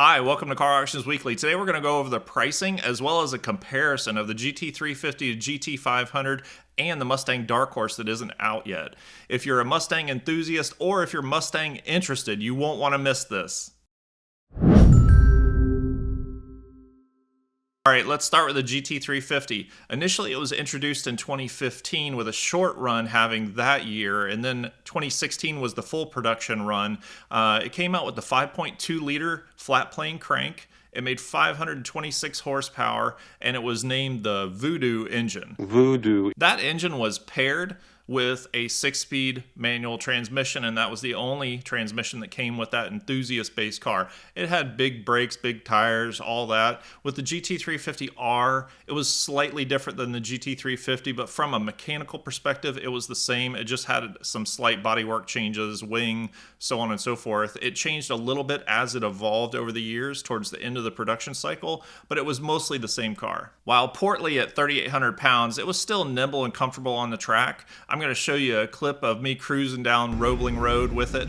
Hi, welcome to Car Auctions Weekly. Today we're going to go over the pricing as well as a comparison of the GT350 to GT500 and the Mustang Dark Horse that isn't out yet. If you're a Mustang enthusiast or if you're Mustang interested, you won't want to miss this. All right, let's start with the GT350. Initially, it was introduced in 2015 with a short run having that year, and then 2016 was the full production run. It came out with the 5.2 liter flat plane crank. It made 526 horsepower, and it was named the Voodoo engine. Voodoo. That engine was paired with a 6-speed manual transmission, and that was the only transmission that came with that enthusiast-based car. It had big brakes, big tires, all that. With the GT350R, it was slightly different than the GT350, but from a mechanical perspective, it was the same. It just had some slight bodywork changes, wing, so on and so forth. It changed a little bit as it evolved over the years towards the end of the production cycle, but it was mostly the same car. While portly at 3,800 pounds, it was still nimble and comfortable on the track. I'm going to show you a clip of me cruising down Roebling Road with it.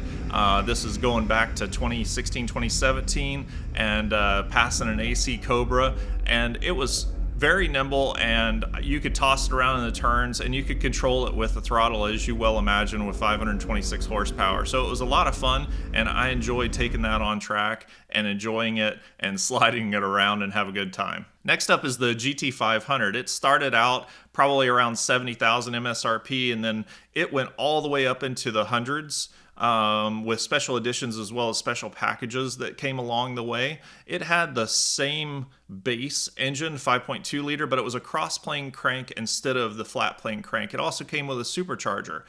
This is going back to 2016, 2017, and passing an AC Cobra, and it was very nimble, and you could toss it around in the turns, and you could control it with the throttle, as you well imagine, with 526 horsepower. So it was a lot of fun, and I enjoyed taking that on track and enjoying it and sliding it around and have a good time. Next up is the GT500. It started out probably around 70,000 MSRP, and then it went all the way up into the hundreds. With special editions as well as special packages that came along the way. It had the same base engine, 5.2 liter, but it was a cross-plane crank instead of the flat plane crank. It also came with a supercharger.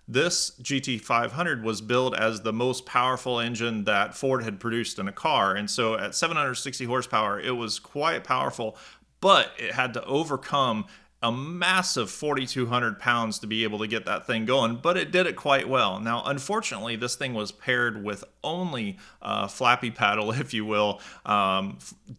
This GT500 was billed as the most powerful engine that Ford had produced in a car, and so at 760 horsepower, it was quite powerful, but it had to overcome a massive 4,200 pounds to be able to get that thing going, but it did it quite well. Now, unfortunately, this thing was paired with only flappy paddle, if you will,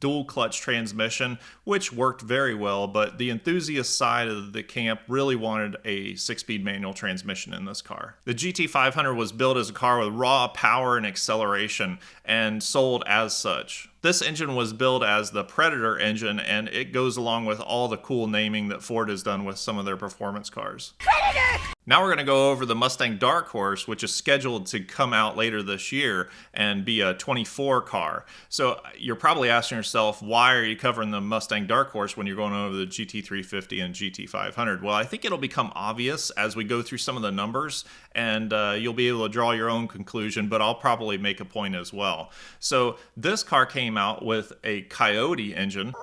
dual clutch transmission, which worked very well, but the enthusiast side of the camp really wanted a 6-speed manual transmission in this car. The GT500 was built as a car with raw power and acceleration and sold as such. This engine was billed as the Predator engine, and it goes along with all the cool naming that Ford has done with some of their performance cars. Predator! Now we're going to go over the Mustang Dark Horse, which is scheduled to come out later this year and be a 24 car. So you're probably asking yourself, why are you covering the Mustang Dark Horse when you're going over the GT350 and GT500? Well, I think it'll become obvious as we go through some of the numbers, and you'll be able to draw your own conclusion, but I'll probably make a point as well. So this car came out with a Coyote engine.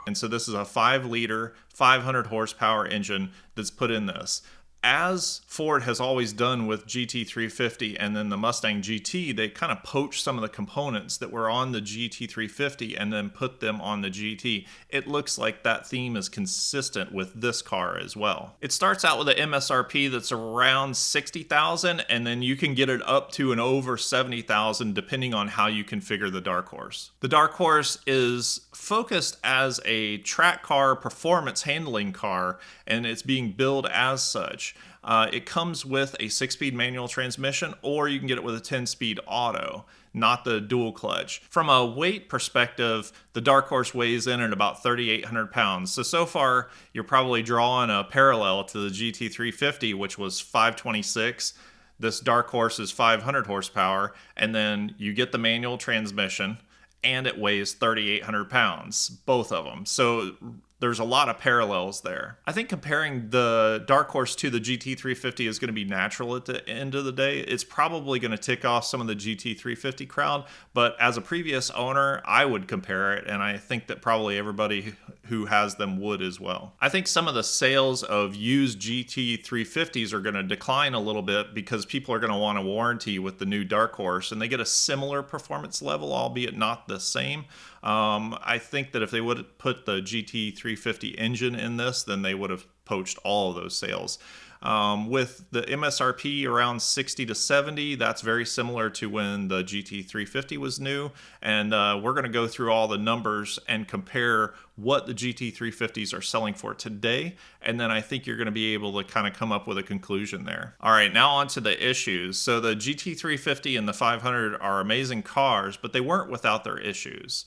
And so this is a 5-liter, 500 horsepower engine that's put in this. As Ford has always done with GT350 and then the Mustang GT, they kind of poached some of the components that were on the GT350 and then put them on the GT. It looks like that theme is consistent with this car as well. It starts out with an MSRP that's around 60,000, and then you can get it up to and over 70,000 depending on how you configure the Dark Horse. The Dark Horse is focused as a track car, performance handling car, and it's being billed as such. It comes with a 6-speed manual transmission, or you can get it with a 10-speed auto, not the dual clutch. From a weight perspective, the Dark Horse weighs in at about 3,800 pounds. So far, you're probably drawing a parallel to the GT350, which was 526. This Dark Horse is 500 horsepower, and then you get the manual transmission, and it weighs 3,800 pounds, both of them. So there's a lot of parallels there. I think comparing the Dark Horse to the GT350 is going to be natural at the end of the day. It's probably going to tick off some of the GT350 crowd, but as a previous owner, I would compare it, and I think that probably everybody who has them would as well. I think some of the sales of used GT350s are going to decline a little bit because people are going to want a warranty with the new Dark Horse, and they get a similar performance level, albeit not the same. I think that if they would have put the GT350 engine in this, then they would have poached all of those sales. With the MSRP around 60 to 70, that's very similar to when the GT350 was new. And we're going to go through all the numbers and compare what the GT350s are selling for today. And then I think you're going to be able to kind of come up with a conclusion there. All right, now on to the issues. So the GT350 and the 500 are amazing cars, but they weren't without their issues.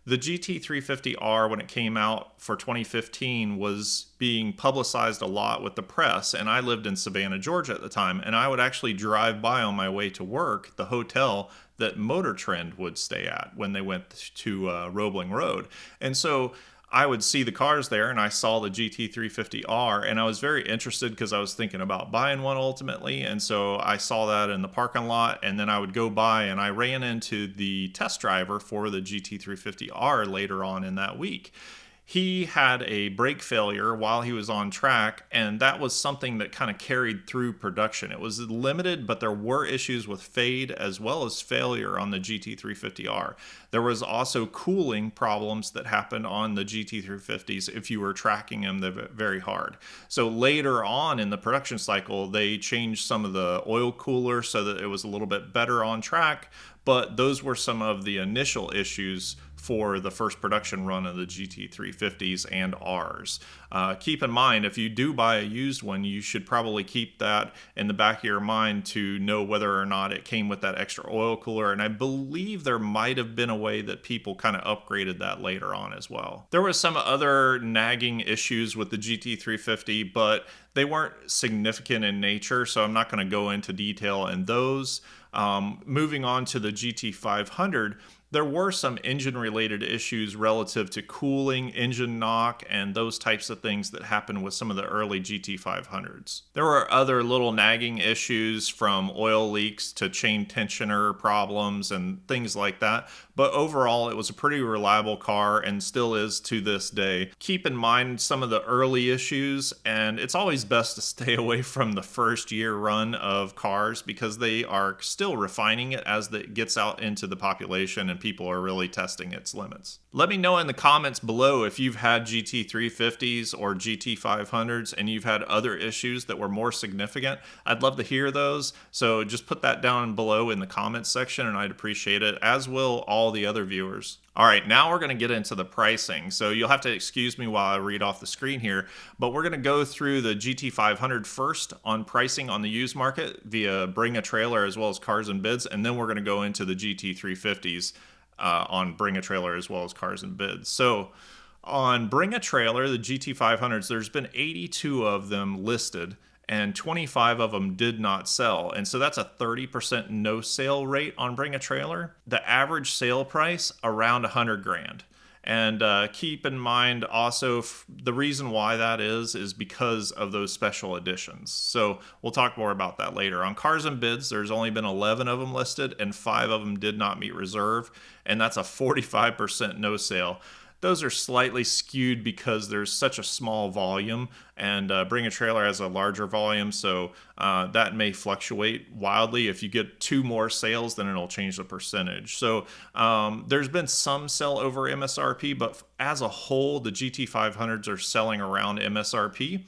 The GT350R, when it came out for 2015, was being publicized a lot with the press, and I lived in Savannah, Georgia at the time, and I would actually drive by on my way to work the hotel that Motor Trend would stay at when they went to Roebling Road. And so I would see the cars there, and I saw the GT350R, and I was very interested because I was thinking about buying one ultimately. And so I saw that in the parking lot, and then I would go by, and I ran into the test driver for the GT350R later on in that week. He had a brake failure while he was on track, and that was something that kind of carried through production. It was limited, but there were issues with fade as well as failure on the GT350R. There was also cooling problems that happened on the GT350s if you were tracking them very hard. So later on in the production cycle, they changed some of the oil cooler so that it was a little bit better on track, but those were some of the initial issues for the first production run of the GT350s and Rs. Keep in mind, if you do buy a used one, you should probably keep that in the back of your mind to know whether or not it came with that extra oil cooler. And I believe there might have been a way that people kind of upgraded that later on as well. There was some other nagging issues with the GT350, but they weren't significant in nature, so I'm not going to go into detail in those. Moving on to the GT500, there were some engine-related issues relative to cooling, engine knock, and those types of things that happened with some of the early GT500s. There were other little nagging issues from oil leaks to chain tensioner problems and things like that, but overall it was a pretty reliable car and still is to this day. Keep in mind some of the early issues, and it's always best to stay away from the first year run of cars because they are still refining it as it gets out into the population and people are really testing its limits. Let me know in the comments below if you've had GT350s or GT500s and you've had other issues that were more significant. I'd love to hear those, so just put that down below in the comments section and I'd appreciate it, as will all the other viewers. All right, now we're going to get into the pricing. So you'll have to excuse me while I read off the screen here, but we're going to go through the GT500 first on pricing on the used market via Bring a Trailer as well as Cars and Bids, and then we're going to go into the GT350s on Bring a Trailer as well as Cars and Bids. So on Bring a Trailer, the GT500s, there's been 82 of them listed, and 25 of them did not sell. And so that's a 30% no sale rate on Bring a Trailer. The average sale price around 100 grand. And keep in mind also the reason why that is because of those special editions. So we'll talk more about that later. On Cars and Bids, there's only been 11 of them listed and 5 of them did not meet reserve. And that's a 45% no sale. Those are slightly skewed because there's such a small volume, and Bring a Trailer has a larger volume, so that may fluctuate wildly. If you get 2 more sales, then it'll change the percentage. So there's been some sell over MSRP, but as a whole, the GT500s are selling around MSRP.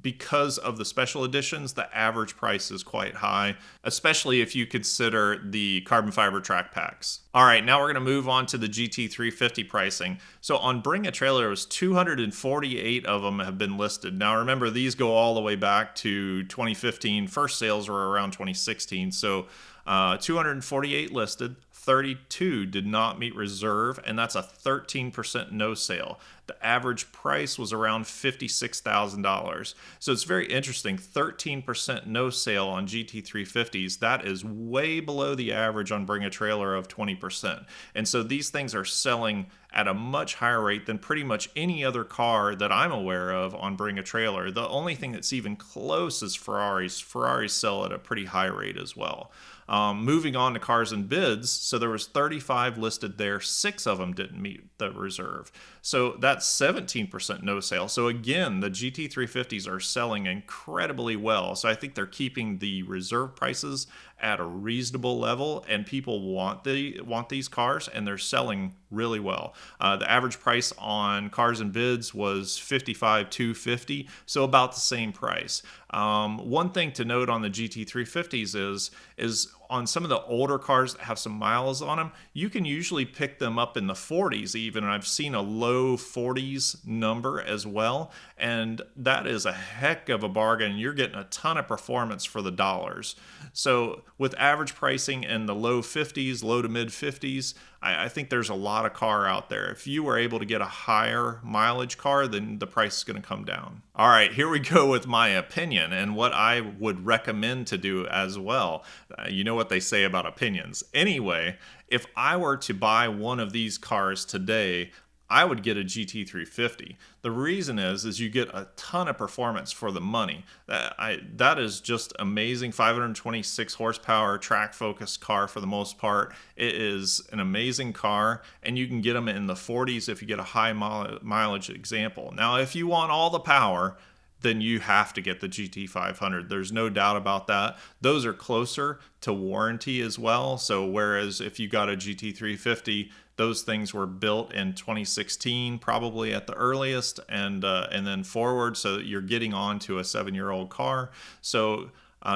Because of the special editions, the average price is quite high, especially if you consider the carbon fiber track packs. All right, now we're going to move on to the GT350 pricing. So on Bring a Trailer, it was 248 of them have been listed. Now remember, these go all the way back to 2015. First sales were around 2016. So 248 listed, 32 did not meet reserve, and that's a 13% no sale. The average price was around $56,000. So it's very interesting, 13% no sale on GT350s. That is way below the average on Bring a Trailer of 20%. And so these things are selling at a much higher rate than pretty much any other car that I'm aware of on Bring a Trailer. The only thing that's even close is Ferraris. Ferraris sell at a pretty high rate as well. Moving on to Cars and Bids, so there was 35 listed there, 6 of them didn't meet the reserve. So that's 17% no sale. So again, the GT350s are selling incredibly well. So I think they're keeping the reserve prices at a reasonable level, and people want these cars, and they're selling really well. The average price on Cars and Bids was $55,250, so about the same price. One thing to note on the GT350s is on some of the older cars that have some miles on them, you can usually pick them up in the 40s even, and I've seen a low 40s number as well, and that is a heck of a bargain. You're getting a ton of performance for the dollars. So with average pricing in the low 50s, low to mid 50s, I think there's a lot of car out there. If you were able to get a higher mileage car, then the price is going to come down. All right, here we go with my opinion and what I would recommend to do as well. You know what they say about opinions. Anyway, if I were to buy one of these cars today, I would get a GT350. The reason is you get a ton of performance for the money. That is just amazing. 526 horsepower, track-focused car for the most part. It is an amazing car, and you can get them in the 40s if you get a high mileage example. Now, if you want all the power, then you have to get the GT500. There's no doubt about that. Those are closer to warranty as well. So whereas if you got a GT350, those things were built in 2016, probably at the earliest, and then forward, so that you're getting onto a 7-year-old car. So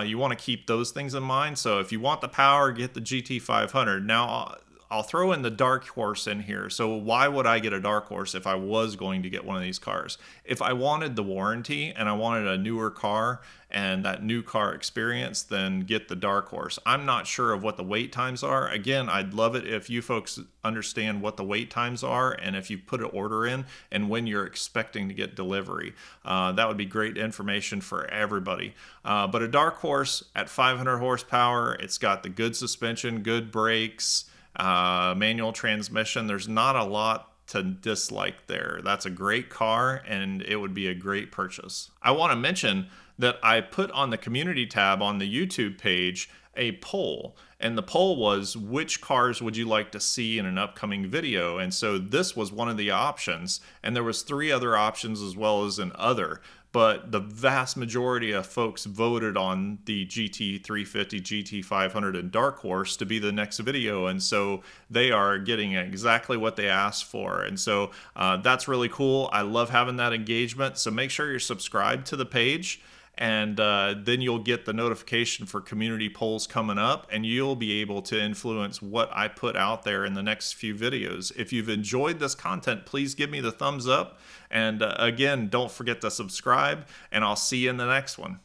you want to keep those things in mind. So if you want the power, get the GT500. Now, I'll throw in the Dark Horse in here. So why would I get a Dark Horse if I was going to get one of these cars? If I wanted the warranty and I wanted a newer car and that new car experience, then get the Dark Horse. I'm not sure of what the wait times are. Again, I'd love it if you folks understand what the wait times are and if you put an order in and when you're expecting to get delivery. That would be great information for everybody. But a Dark Horse at 500 horsepower, it's got the good suspension, good brakes, manual transmission. There's not a lot to dislike there. That's a great car, and it would be a great purchase. I want to mention that I put on the community tab on the YouTube page a poll, and the poll was, which cars would you like to see in an upcoming video? And so this was one of the options, and there was 3 other options as well as an other. But the vast majority of folks voted on the GT350, GT500, and Dark Horse to be the next video, and so they are getting exactly what they asked for. And so that's really cool. I love having that engagement, so make sure you're subscribed to the page, and then you'll get the notification for community polls coming up, and you'll be able to influence what I put out there in the next few videos. If you've enjoyed this content, please give me the thumbs up, and again, don't forget to subscribe, and I'll see you in the next one.